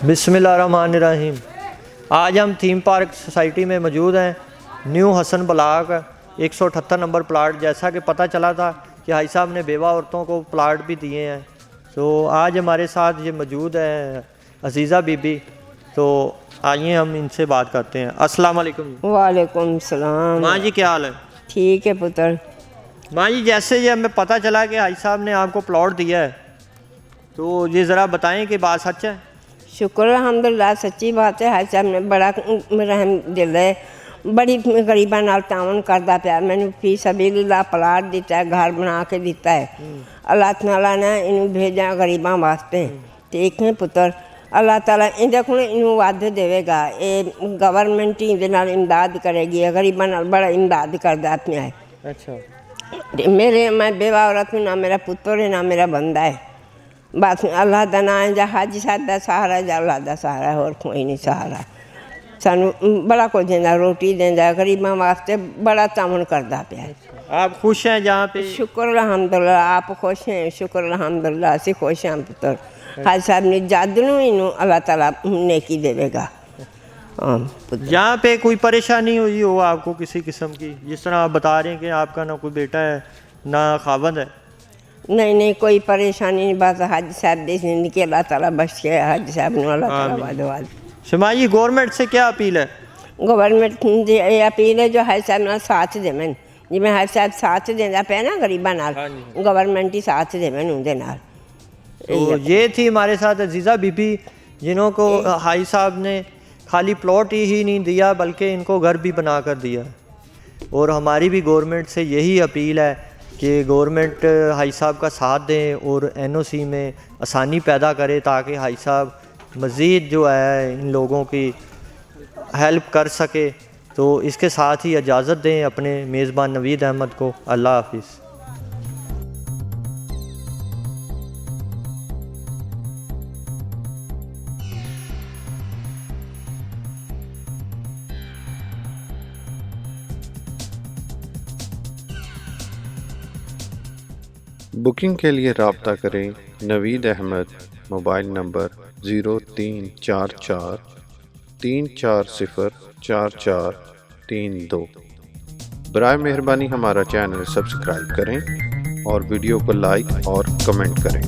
बिस्मिल्लाहिर्रहमानिर्रहीम। आज हम थीम पार्क सोसाइटी में मौजूद हैं। New Hasan block 178 number plot. जैसा कि पता चला था कि हाई साहब ने बेवा औरतों को प्लाट भी दिए हैं, तो आज हमारे साथ ये मौजूद है अजीज़ा बीबी। तो आइए हम इनसे बात करते हैं। अस्सलाम वालेकुम। वालेकुम सलाम। माँ जी क्या हाल है? ठीक है पुत्र। माँ जी जैसे ये हमें पता चला कि हाई साहब ने आपको प्लॉट दिया है, तो ये ज़रा बताएं कि बात सच है? शुक्र अल्हम्दुलिल्लाह, सच्ची बात है। हाई साहब ने बड़ा रहम दिल है, बड़ी गरीबां नाल तावन करदा पिया। मैनू फी सबीलिल्लाह प्लाट दिता है, घर बना के दिता है। अल्लाह ताला ने इनू भेजा गरीबां वास्ते। ठीक है पुत्र, अल्लाह ताला इंदे कोल इनू वध देवेगा। ये गवर्नमेंट ही इंदे नाल इमदाद करेगी, गरीबां नाल बड़ा इमदाद करदा पिया है। अच्छा, मैं बेवा औरत हूँ, ना मेरा पुत्र है ना मेरा बंदा है। बस अल्लाह का नाम है, जा हाजी साहब का सहारा, जा अल्लाह का सहारा, और कोई नहीं सहारा। सानू बड़ा कुछ देंदा, रोटी देंदा, गरीबां वास्ते बड़ा तावन करदा पिया है। आप खुश हैं जहाँ पे? शुक्र अल्हम्दुलिल्लाह, आप खुश हैं? शुक्र अल्हम्दुलिल्लाह, असी खुश हैं पुत्र। हाजी साहब ने जद नूं इनू अल्लाह ताला नेकी देवेगा। यहाँ पे कोई परेशानी हुई हो आपको किसी किस्म की? जिस तरह आप बता रहे हैं कि आपका ना कोई बेटा है ना खावंद है। नहीं नहीं, कोई परेशानी नहीं। बस हाजी साहब की जिंदगी अल्लाह ताला बख्श के, हाजी साहब ने अल्लाह ताला वाद। शमा जी गवर्नमेंट से क्या अपील है? गवर्नमेंट की ये अपील है जो हाजी साहब नाल साथ देवन, जिवें हाजी साहब साथ देंदा पिया ना गरीबां नाल, गवर्नमेंट ही साथ देवन उनदे नाल। तो ये थी हमारे साथ अजीज़ा बीबी, जिन्हों को हाई साहब ने खाली प्लॉट ही नहीं दिया बल्कि इनको घर भी बना कर दिया। और हमारी भी गवर्नमेंट से यही अपील है कि गवर्नमेंट हाई साहब का साथ दें और एनओसी में आसानी पैदा करे, ताकि हाई साहब मज़ीद जो है इन लोगों की हेल्प कर सके। तो इसके साथ ही इजाज़त दें अपने मेज़बान नवीद अहमद को। अल्लाह हाफिज़। बुकिंग के लिए रब्ता करें नवीद अहमद, मोबाइल नंबर 0344 340 4432। बराए मेहरबानी हमारा चैनल सब्सक्राइब करें और वीडियो को लाइक और कमेंट करें।